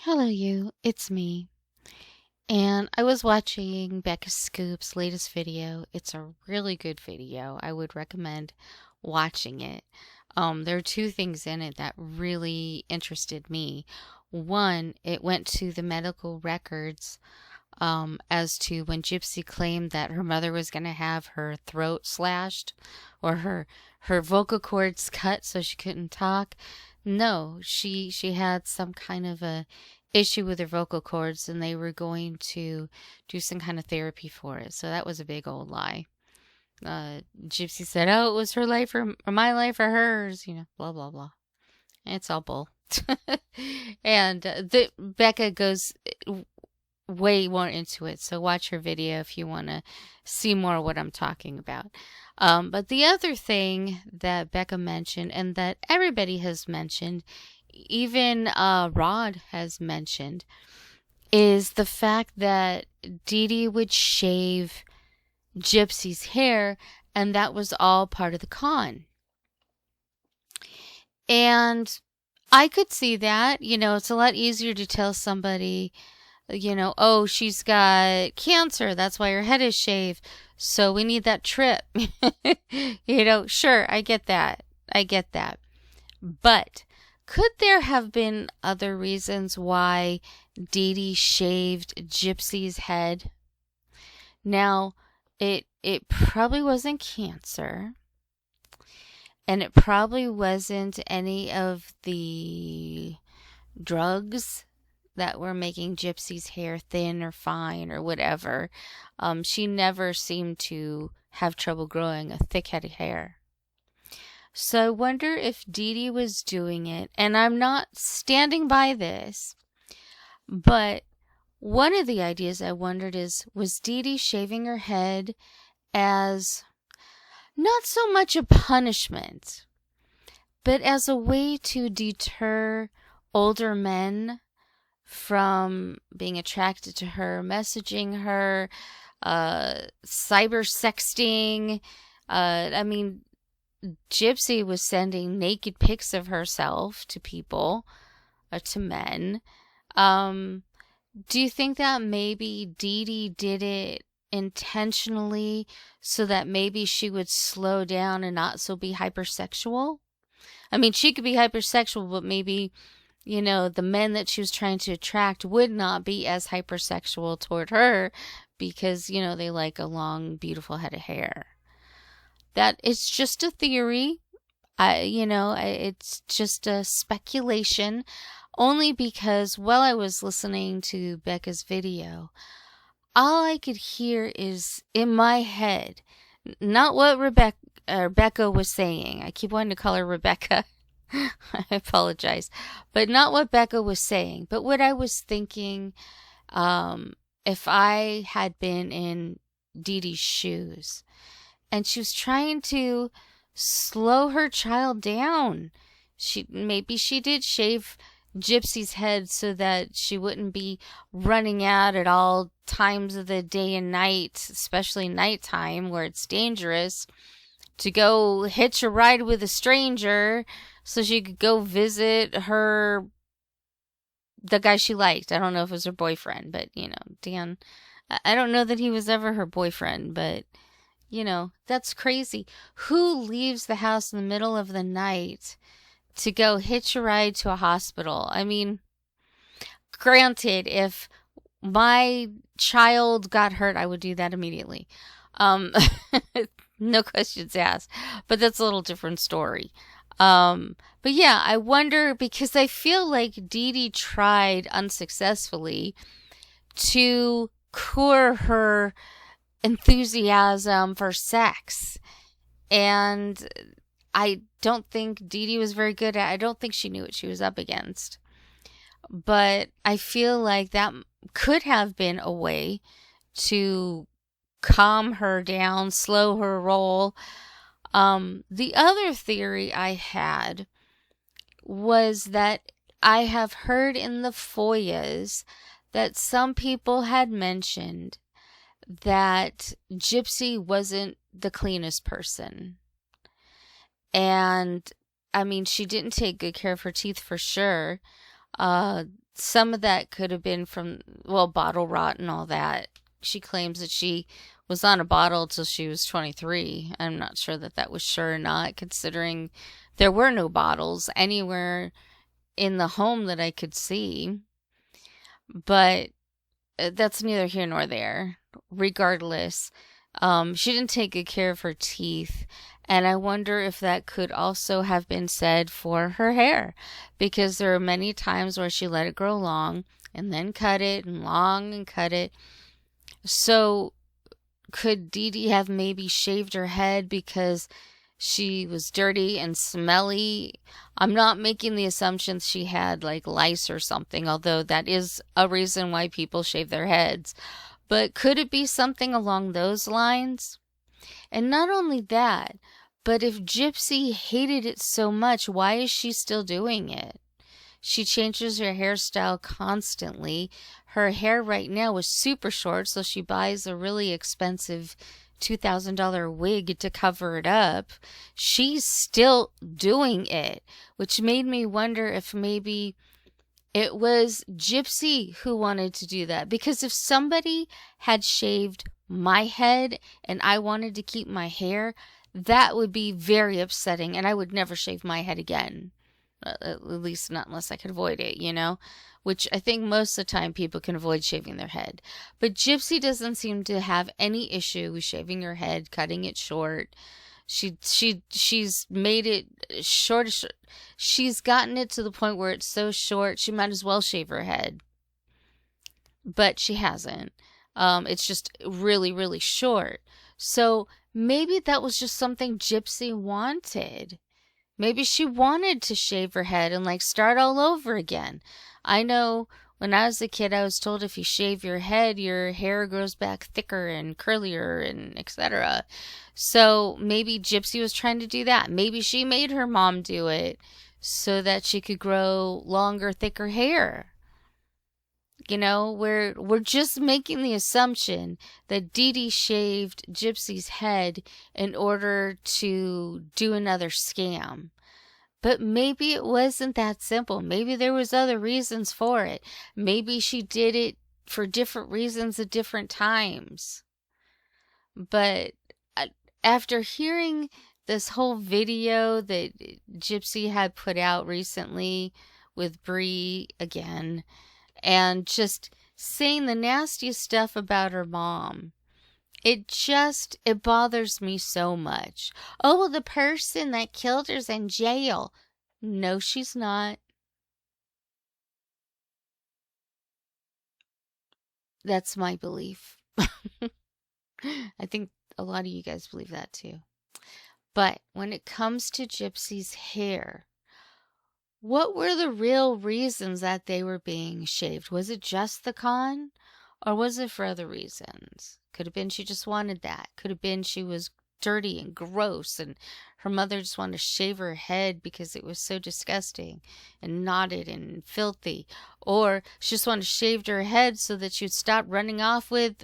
Hello, you. It's me. And I was watching Becca Scoop's latest video. It's a really good video. I would recommend watching it. There are two things in it that really interested me. One, it went to the medical records as to when Gypsy claimed that her mother was going to have her throat slashed or her vocal cords cut so she couldn't talk. No, she had some kind of a issue with her vocal cords and they were going to do some kind of therapy for it. So that was a big old lie. Gypsy said, "Oh, it was her life or my life or hers," blah blah blah. It's all bull. And Becca goes way more into it. So watch her video if you want to see more of what I'm talking about. But the other thing that Becca mentioned and that everybody has mentioned, even Rod has mentioned, is the fact that Dee Dee would shave Gypsy's hair, and that was all part of the con. And I could see that. It's a lot easier to tell somebody, oh, she's got cancer, that's why her head is shaved, so we need that trip. Sure, I get that. But could there have been other reasons why Dee Dee shaved Gypsy's head? Now, it probably wasn't cancer, and it probably wasn't any of the drugs that were making Gypsy's hair thin or fine or whatever. She never seemed to have trouble growing a thick head of hair. So I wonder if Dee Dee was doing it, and I'm not standing by this, but one of the ideas I wondered is, was Dee Dee shaving her head as not so much a punishment, but as a way to deter older men from being attracted to her, messaging her, cyber sexting. Gypsy was sending naked pics of herself to people, to men. Do you think that maybe Dee Dee did it intentionally so that maybe she would slow down and not so be hypersexual? She could be hypersexual, but maybe the men that she was trying to attract would not be as hypersexual toward her because, they like a long, beautiful head of hair. That it's just a theory. It's just a speculation, only because while I was listening to Becca's video, all I could hear is in my head, not what Rebecca was saying. I keep wanting to call her Rebecca. I apologize. But not what Becca was saying, but what I was thinking, if I had been in Dee Dee's shoes and she was trying to slow her child down. Maybe she did shave Gypsy's head so that she wouldn't be running out at all times of the day and night, especially nighttime where it's dangerous, to go hitch a ride with a stranger so she could go visit the guy she liked. I don't know if it was her boyfriend, but, Dan, I don't know that he was ever her boyfriend, but, that's crazy. Who leaves the house in the middle of the night to go hitch a ride to a hospital? Granted, if my child got hurt, I would do that immediately. No questions asked. But that's a little different story. But yeah, I wonder, because I feel like Dee Dee tried unsuccessfully to cure her enthusiasm for sex. And I don't think Dee Dee was very good at it. I don't think she knew what she was up against. But I feel like that could have been a way to calm her down, slow her roll. The other theory I had was that I have heard in the FOIAs that some people had mentioned that Gypsy wasn't the cleanest person. And, she didn't take good care of her teeth for sure. some of that could have been from, well, bottle rot and all that. She claims that she was on a bottle till she was 23. I'm not sure that that was sure or not, considering there were no bottles anywhere in the home that I could see. But that's neither here nor there. Regardless, she didn't take good care of her teeth. And I wonder if that could also have been said for her hair, because there are many times where she let it grow long and then cut it and long and cut it. So could Dee Dee have maybe shaved her head because she was dirty and smelly? I'm not making the assumption she had like lice or something, although that is a reason why people shave their heads. But could it be something along those lines? And not only that, but if Gypsy hated it so much, why is she still doing it? She changes her hairstyle constantly. Her hair right now is super short, so she buys a really expensive $2,000 wig to cover it up. She's still doing it, which made me wonder if maybe it was Gypsy who wanted to do that. Because if somebody had shaved my head and I wanted to keep my hair, that would be very upsetting, and I would never shave my head again. At least not unless I could avoid it, you know? Which I think most of the time people can avoid shaving their head. But Gypsy doesn't seem to have any issue with shaving her head, cutting it short. She's made it short. She's gotten it to the point where it's so short she might as well shave her head. But she hasn't. It's just really, really short. So maybe that was just something Gypsy wanted. Maybe she wanted to shave her head and like start all over again. I know when I was a kid, I was told if you shave your head, your hair grows back thicker and curlier and etc. So maybe Gypsy was trying to do that. Maybe she made her mom do it so that she could grow longer, thicker hair. You know, we're just making the assumption that Dee Dee shaved Gypsy's head in order to do another scam. But maybe it wasn't that simple. Maybe there was other reasons for it. Maybe she did it for different reasons at different times. But after hearing this whole video that Gypsy had put out recently with Bree again, and just saying the nastiest stuff about her mom, it bothers me so much. Oh, the person that killed her's in jail. No, she's not. That's my belief. I think a lot of you guys believe that too. But when it comes to Gypsy's hair, what were the real reasons that they were being shaved? Was it just the con? Or was it for other reasons? Could have been she just wanted that. Could have been she was dirty and gross and her mother just wanted to shave her head because it was so disgusting and knotted and filthy. Or she just wanted to shave her head so that she would stop running off with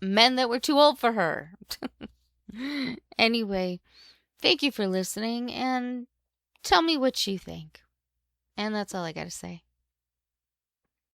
men that were too old for her. Anyway, thank you for listening and tell me what you think. And that's all I got to say.